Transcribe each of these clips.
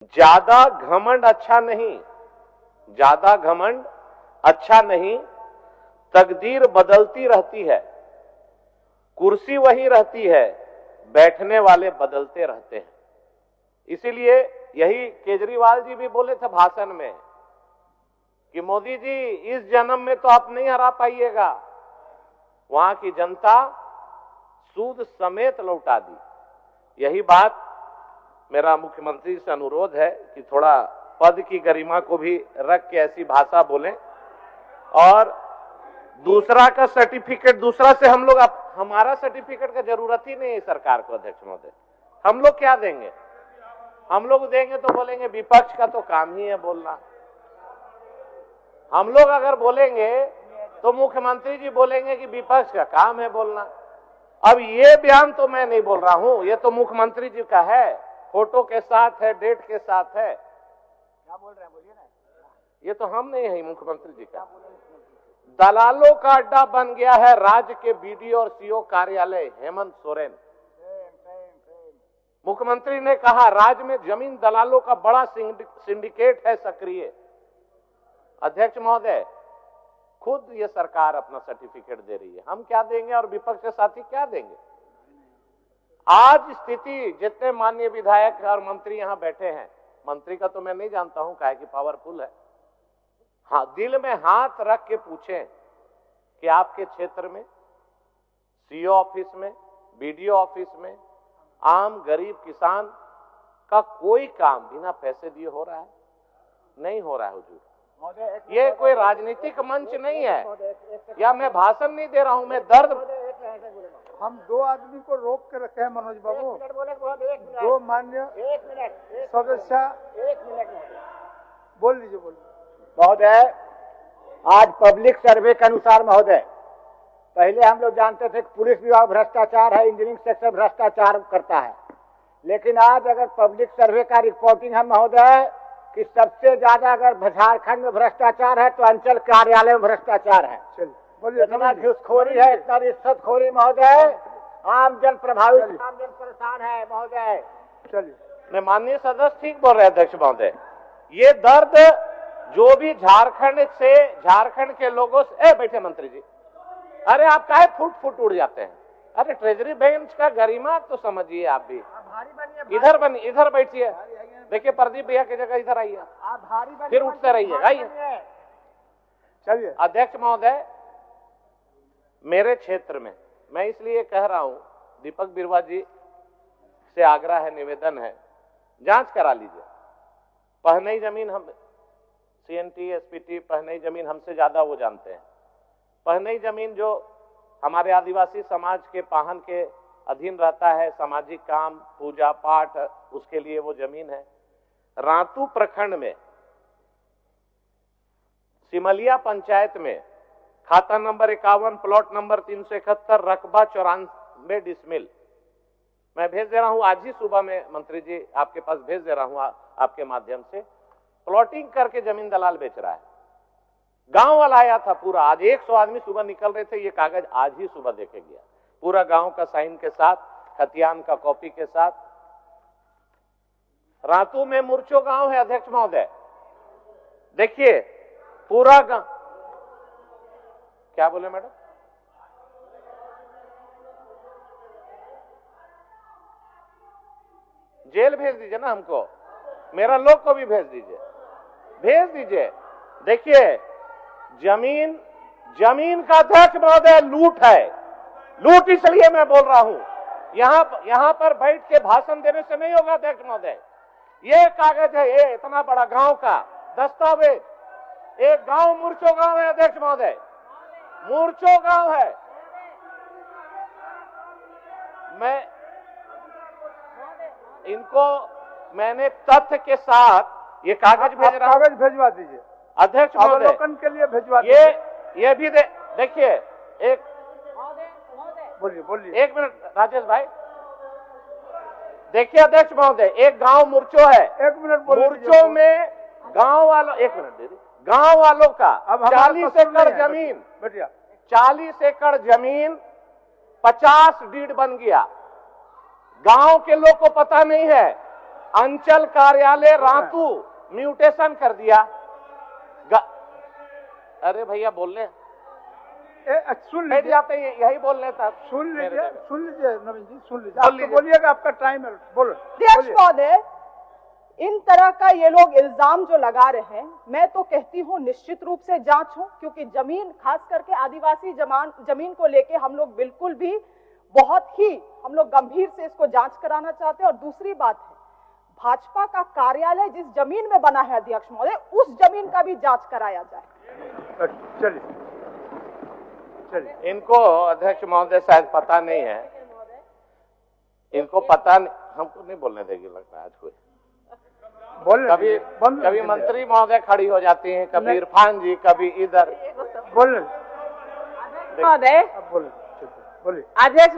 ज्यादा घमंड अच्छा नहीं, ज्यादा घमंड अच्छा नहीं। तकदीर बदलती रहती है, कुर्सी वही रहती है, बैठने वाले बदलते रहते हैं। इसीलिए यही केजरीवाल जी भी बोले थे भाषण में कि मोदी जी इस जन्म में तो आप नहीं हरा पाइएगा। वहां की जनता सूद समेत लौटा दी। यही बात मेरा मुख्यमंत्री से अनुरोध है कि थोड़ा पद की गरिमा को भी रख के ऐसी भाषा बोलें। और दूसरा का सर्टिफिकेट दूसरा से हम लोग, हमारा सर्टिफिकेट का जरूरत ही नहीं है सरकार को। अध्यक्ष महोदय, हम लोग क्या देंगे? हम लोग देंगे तो बोलेंगे विपक्ष का तो काम ही है बोलना। हम लोग अगर बोलेंगे तो मुख्यमंत्री जी बोलेंगे कि विपक्ष का काम है बोलना। अब ये बयान तो मैं नहीं बोल रहा हूं, ये तो मुख्यमंत्री जी का है, फोटो के साथ है, डेट के साथ है। क्या बोल रहे हैं, बोलिए ना। ये तो हम नहीं है, मुख्यमंत्री जी का। दलालों का अड्डा बन गया है राज्य के बीडीओ और सीओ कार्यालय हेमंत सोरेन। मुख्यमंत्री ने कहा राज्य में जमीन दलालों का बड़ा सिंडिकेट है सक्रिय। अध्यक्ष महोदय, खुद ये सरकार अपना सर्टिफिकेट दे रही है, हम क्या देंगे और विपक्ष के साथी क्या देंगे? आज स्थिति, जितने माननीय विधायक और मंत्री यहां बैठे हैं, मंत्री का तो मैं नहीं जानता हूं काहे कि पावरफुल है, हाँ, दिल में हाथ रख के पूछें कि आपके क्षेत्र में सीओ ऑफिस में, बीडीओ ऑफिस में आम गरीब किसान का कोई काम बिना पैसे दिए हो रहा है? नहीं हो रहा है हुजूर। ये कोई राजनीतिक मंच नहीं है, या मैं भाषण नहीं दे रहा हूं, मैं दर्द। हम दो आदमी को रोक के रखे हैं मनोज बाबू, दो मान्य सदस्य। बोल लीजिए, बोलिए। महोदय, आज पब्लिक सर्वे के अनुसार महोदय, पहले हम लोग जानते थे कि पुलिस विभाग भ्रष्टाचार है, इंजीनियरिंग सेक्टर भ्रष्टाचार करता है, लेकिन आज अगर पब्लिक सर्वे का रिपोर्टिंग है महोदय कि सबसे ज्यादा अगर झारखंड में भ्रष्टाचार है तो अंचल कार्यालय में भ्रष्टाचार है। बोलिए। इतना घूसखोरी है, इतना रिश्वतखोरी महोदय, आम जन प्रभावित, आम जन परेशान है महोदय। चलिए, मैं माननीय सदस्य ठीक बोल रहे हैं अध्यक्ष महोदय। ये दर्द जो भी झारखंड के लोगों से, बैठे मंत्री जी, अरे आप काहे फुट फुट उड़ जाते हैं? अरे ट्रेजरी बेंच का गरिमा तो समझिए आप भी। इधर बैठिए, देखिए प्रदीप भैया की जगह इधर आइए, फिर उठते रहिए। आइए। चलिए। अध्यक्ष महोदय, मेरे क्षेत्र में मैं इसलिए कह रहा हूं, दीपक बिरवा जी से आग्रह है, निवेदन है, जांच करा लीजिए। पहनई जमीन, हम सीएनटी एसपीटी पहनई जमीन हमसे ज्यादा वो जानते हैं। पहनई जमीन जो हमारे आदिवासी समाज के पाहन के अधीन रहता है, सामाजिक काम, पूजा पाठ, उसके लिए वो जमीन है। रातू प्रखंड में सिमलिया पंचायत में खाता नंबर 51, प्लॉट नंबर 371, रकबा 94 डिसमिल। मैं भेज दे रहा हूं आज ही सुबह में, मंत्री जी आपके पास भेज दे रहा हूं आपके माध्यम से। प्लॉटिंग करके जमीन दलाल बेच रहा है। गांव वाला आया था पूरा, आज 100 आदमी सुबह निकल रहे थे, ये कागज आज ही सुबह देखे गया, पूरा गांव का साइन के साथ, खतियान का कॉपी के साथ। रातू में मुर्चो गांव है अध्यक्ष महोदय, देखिए पूरा गांव। क्या बोले मैडम? जेल भेज दीजिए ना हमको, मेरा लोग को भी भेज दीजिए। देखिए जमीन का अध्यक्ष महोदय लूट है, लूट इसलिए मैं बोल रहा हूं, यहां पर बैठ के भाषण देने से नहीं होगा अध्यक्ष महोदय। ये कागज है, ये इतना बड़ा गांव का दस्तावेज, एक गांव मुर्चो गांव है अध्यक्ष महोदय, मुर्चो गांव है। मैं इनको मैंने तथ्य के साथ ये कागज भेज रहा हूं, कागज भेजवा दीजिए अध्यक्ष महोदय, अवलोकन के लिए भेजवा दीजिए। ये भी देखिए, एक बोलिए। एक मिनट राजेश भाई, देखिए अध्यक्ष महोदय, एक गांव मुर्चो है, एक मिनट। मुर्चो में गांव वालों, एक मिनट दीदी, गांव वालों का 40 एकड़ जमीन, 40 एकड़ जमीन 50 डीड बन गया। गांव के लोग को पता नहीं है अंचल कार्यालय रातू म्यूटेशन कर दिया। अरे भैया बोलने सुन लीजिए, जाते यही बोलने था। सुन लीजिए नवीन जी, सुन लीजिए। आप तो बोलिएगा, आपका टाइम है, बोलो। अध्यक्ष महोदय, इन तरह का ये लोग इल्जाम जो लगा रहे हैं, मैं तो कहती हूँ निश्चित रूप से जांच हो, क्योंकि जमीन, खास करके आदिवासी जमीन को लेके हम लोग बिल्कुल भी बहुत ही हम लोग गंभीर से इसको जांच कराना चाहते हैं। और दूसरी बात है, भाजपा का कार्यालय जिस जमीन में बना है अध्यक्ष महोदय, उस जमीन का भी जांच कराया जाए। चलिए इनको अध्यक्ष महोदय शायद पता नहीं है, इनको पता नहीं, हमको नहीं बोलने देगी लगता है आज कोई। कभी मंत्री महोदय खड़ी हो जाती हैं, कभी इरफान जी, कभी इधर। बोल महोदय, बोलिए। अध्यक्ष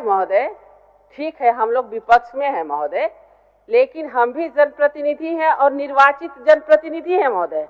महोदय, ठीक है, हम लोग विपक्ष में हैं महोदय, लेकिन हम भी जनप्रतिनिधि हैं और निर्वाचित जनप्रतिनिधि हैं महोदय,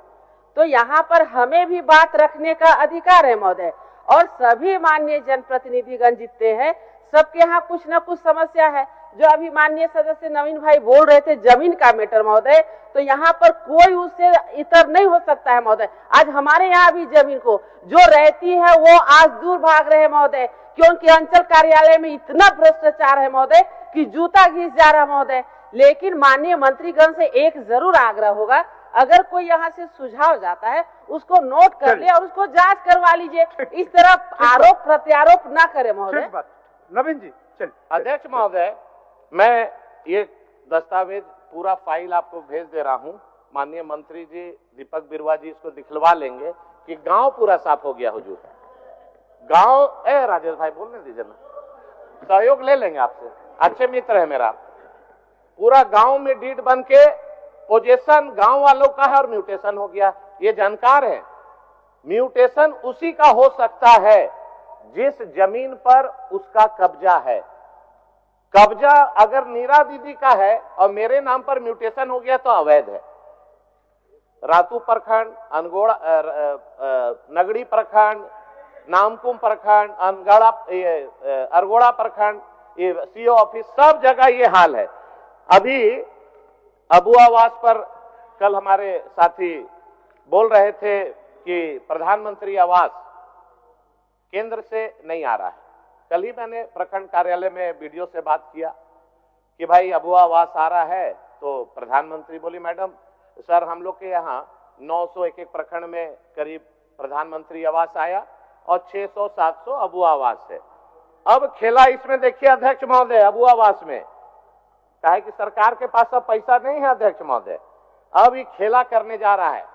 तो यहाँ पर हमें भी बात रखने का अधिकार है महोदय। और सभी माननीय जनप्रतिनिधिगण जितने हैं, सबके यहाँ कुछ न कुछ समस्या है। जो अभी माननीय सदस्य नवीन भाई बोल रहे थे जमीन का मैटर महोदय, तो यहाँ पर कोई उससे इतर नहीं हो सकता है महोदय। आज हमारे यहाँ भी जमीन को जो रहती है वो आज दूर भाग रहे हैं महोदय, क्योंकि अंचल कार्यालय में इतना भ्रष्टाचार है महोदय कि जूता घिस जा रहा है महोदय। लेकिन माननीय मंत्रीगण से एक जरूर आग्रह होगा, अगर कोई यहाँ से सुझाव जाता है उसको नोट कर ले और उसको जांच करवा लीजिए। इस तरह आरोप प्रत्यारोप ना करे महोदय। नवीन जी चलिए। अध्यक्ष महोदय, मैं ये दस्तावेज पूरा फाइल आपको भेज दे रहा हूँ। माननीय मंत्री जी दीपक बिरुवा जी इसको दिखलवा लेंगे कि गांव पूरा साफ हो गया हुजूर। गांव, राजेश भाई बोलने दीजिए ना, सहयोग ले लेंगे आपसे, अच्छे मित्र है मेरा। पूरा गांव में डीड बन के पोजीशन गांव वालों का है और म्यूटेशन हो गया, ये जानकार है। म्यूटेशन उसी का हो सकता है जिस जमीन पर उसका कब्जा है। कब्जा अगर नीरा दीदी का है और मेरे नाम पर म्यूटेशन हो गया तो अवैध है। रातू प्रखंड, अनगोड़ा, नगड़ी प्रखंड, नामकुम प्रखंड, अरगोड़ा प्रखंड, ये सीओ ऑफिस, सब जगह ये हाल है। अभी अबू आवास पर कल हमारे साथी बोल रहे थे कि प्रधानमंत्री आवास केंद्र से नहीं आ रहा है। कल ही मैंने प्रखंड कार्यालय में वीडियो से बात किया कि भाई अबू आवास आ रहा है, तो प्रधानमंत्री बोली मैडम सर हम लोग के यहाँ 900 एक प्रखंड में करीब प्रधानमंत्री आवास आया और 600-700 अबू आवास है। अब खेला इसमें देखिए अध्यक्ष महोदय, अबू आवास में क्या है कि सरकार के पास अब पैसा नहीं है अध्यक्ष महोदय, अब ये खेला करने जा रहा है।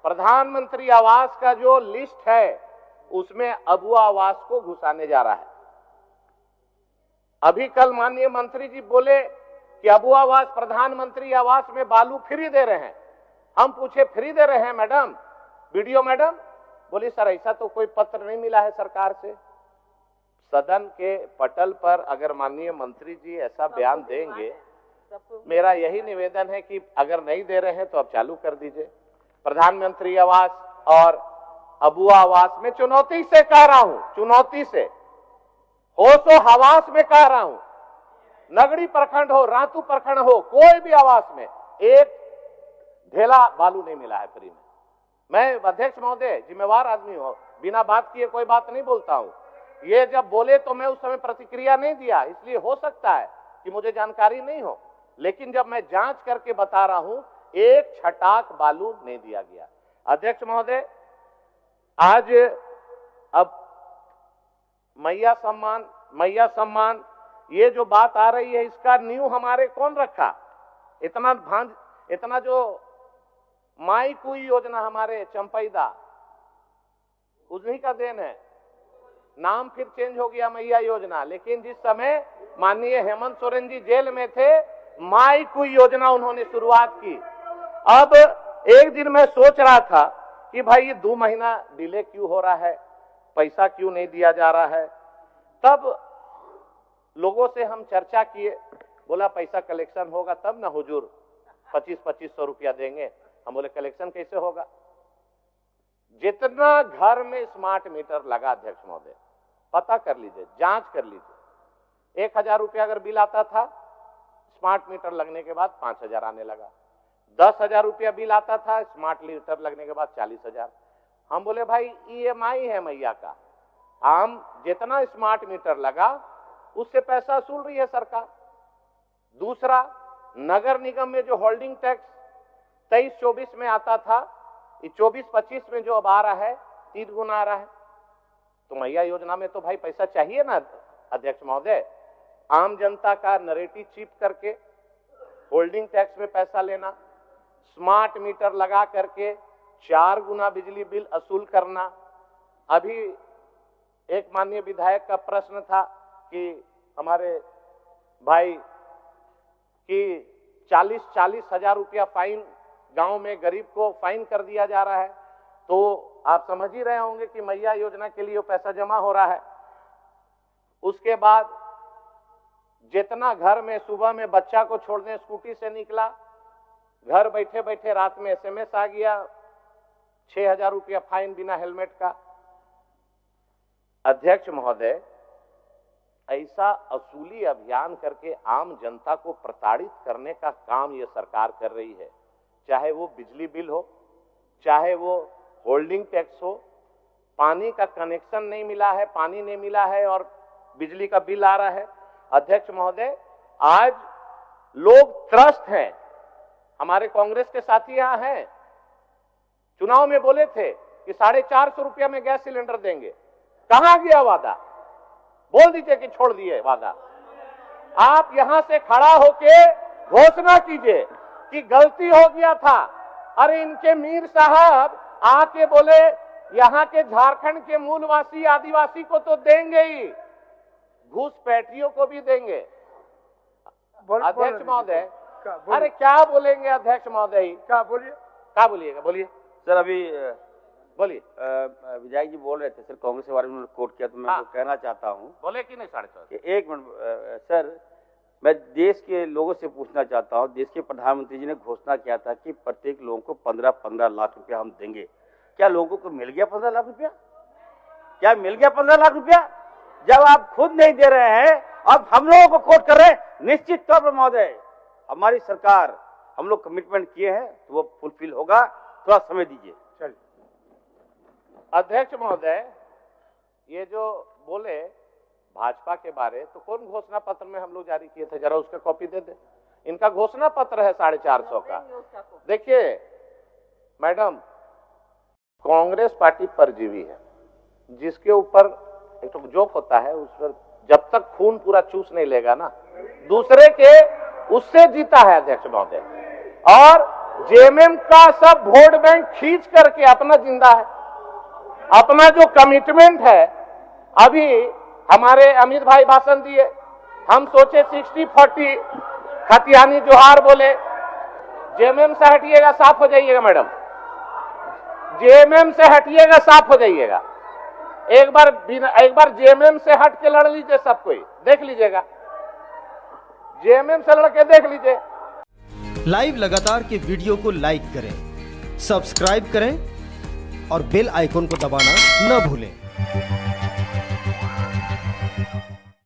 प्रधानमंत्री आवास का जो लिस्ट है उसमें अबू आवास को घुसाने जा रहा है। अभी कल माननीय मंत्री जी बोले कि अबू आवास प्रधानमंत्री आवास में बालू फ्री दे रहे हैं। हम पूछे फ्री दे रहे हैं मैडम, वीडियो मैडम? बोली सर ऐसा तो कोई पत्र नहीं मिला है सरकार से। सदन के पटल पर अगर माननीय मंत्री जी ऐसा बयान देंगे, मेरा यही निवेदन है कि अगर नहीं दे रहे हैं तो अब चालू कर दीजिए। प्रधानमंत्री आवास और अबू आवास में चुनौती से कह रहा हूं, चुनौती से, होशो हवास में कह रहा हूं, नगड़ी प्रखंड हो, रातू प्रखंड हो, कोई भी आवास में एक ढेला बालू नहीं मिला है फ्री में। मैं अध्यक्ष महोदय जिम्मेवार आदमी हूं, बिना बात किए कोई बात नहीं बोलता हूं। ये जब बोले तो मैं उस समय प्रतिक्रिया नहीं दिया, इसलिए हो सकता है कि मुझे जानकारी नहीं हो, लेकिन जब मैं जांच करके बता रहा हूं एक छटाक बालू नहीं दिया गया। अध्यक्ष महोदय, आज अब मैया सम्मान ये जो बात आ रही है, इसका न्यू हमारे कौन रखा? इतना जो माई कुई योजना हमारे चंपैदा, उन्हीं का देन है। नाम फिर चेंज हो गया मैया योजना, लेकिन जिस समय माननीय हेमंत सोरेन जी जेल में थे, माई कुई योजना उन्होंने शुरुआत की। अब एक दिन मैं सोच रहा था कि भाई ये 2 महीना डिले क्यों हो रहा है, पैसा क्यों नहीं दिया जा रहा है। तब लोगों से हम चर्चा किए, बोला पैसा कलेक्शन होगा तब ना हुजूर 2500 रुपया देंगे। हम बोले कलेक्शन कैसे होगा? जितना घर में स्मार्ट मीटर लगा अध्यक्ष महोदय, पता कर लीजिए, जांच कर लीजिए, 1000 रुपया अगर बिल आता था स्मार्ट मीटर लगने के बाद 5,000 आने लगा। 10,000 रुपया बिल आता था, स्मार्ट मीटर लगने के बाद 40,000। हम बोले भाई EMI है मैया का, हम जितना स्मार्ट मीटर लगा उससे पैसा वसूल रही है सरकार। दूसरा, नगर निगम में जो होल्डिंग टैक्स 23-24 में आता था, 24-25 में जो अब आ रहा है 3 गुना आ रहा है। तो मैया योजना में तो भाई पैसा चाहिए ना अध्यक्ष महोदय। आम जनता का नरेटिव चीप करके होल्डिंग टैक्स में पैसा लेना, स्मार्ट मीटर लगा करके 4 गुना बिजली बिल वसूल करना। अभी एक माननीय विधायक का प्रश्न था कि हमारे भाई कि 40 हजार रुपया फाइन गांव में गरीब को फाइन कर दिया जा रहा है। तो आप समझ ही रहे होंगे कि मैया योजना के लिए वो पैसा जमा हो रहा है। उसके बाद जितना घर में सुबह में बच्चा को छोड़ने स्कूटी से निकला, घर बैठे बैठे रात में SMS आ गया 6,000 रुपया फाइन बिना हेलमेट का। अध्यक्ष महोदय, ऐसा असूली अभियान करके आम जनता को प्रताड़ित करने का काम ये सरकार कर रही है। चाहे वो बिजली बिल हो, चाहे वो होल्डिंग टैक्स हो, पानी का कनेक्शन नहीं मिला है, पानी नहीं मिला है और बिजली का बिल आ रहा है। अध्यक्ष महोदय, आज लोग त्रस्त हैं। हमारे कांग्रेस के साथी यहां हैं, चुनाव में बोले थे कि 450 रुपया में गैस सिलेंडर देंगे। कहां गया वादा? बोल दीजिए कि छोड़ दिए वादा। आप यहां से खड़ा होके घोषणा कीजिए कि गलती हो गया था। अरे इनके मीर साहब आके बोले यहां के झारखंड के मूलवासी आदिवासी को तो देंगे ही, घुसपैठियों को भी देंगे। अध्यक्ष महोदय, अरे क्या बोलेंगे अध्यक्ष महोदय? क्या बोलिए? क्या बोलिएगा? बोलिए सर। अभी बोलिए। विधायक जी बोल रहे थे सर, कांग्रेस के बारे में उन्होंने कोट किया, तो मैं कहना चाहता हूं। बोले कि नहीं? 4.5 एक मिनट सर, मैं देश के लोगों से पूछना चाहता हूं। देश के प्रधानमंत्री जी ने घोषणा किया था कि प्रत्येक लोगों को 15-15 लाख रुपया हम देंगे। क्या लोगों को मिल गया 15 लाख रुपया? क्या मिल गया 15 लाख रुपया? जब आप खुद नहीं दे रहे हैं, अब हम लोगों को कोट कर रहे हैं। निश्चित तौर पर महोदय, हमारी सरकार, हम लोग कमिटमेंट किए हैं तो वो फुलफिल होगा। थोड़ा समय दीजिए। चलिए। अध्यक्ष महोदय, ये जो बोले भाजपा के बारे, तो कौन घोषणा पत्र में हम लोग जारी किए थे? जरा उसका कॉपी दे दे। इनका घोषणा पत्र है 450 का। देखिए मैडम, कांग्रेस पार्टी परजीवी है, जिसके ऊपर एक तो जोक होता है, उस पर जब तक खून पूरा चूस नहीं लेगा ना, दूसरे के उससे जीता है अध्यक्ष महोदय। और जेएमएम का सब वोट बैंक खींच करके अपना जिंदा है। अपना जो कमिटमेंट है, अभी हमारे अमित भाई भाषण दिए, हम सोचे 60-40 खतियानी जोहार बोले। जेएमएम से हटिएगा, साफ हो जाइएगा मैडम। जेएमएम से हटिएगा, साफ हो जाइएगा। एक बार जेएमएम से हट के लड़ लीजिए, सब कोई देख लीजिएगा। जेएमएम से लड़के देख लीजिए। लाइव लगातार के वीडियो को लाइक करें, सब्सक्राइब करें और बेल आइकॉन को दबाना न भूलें।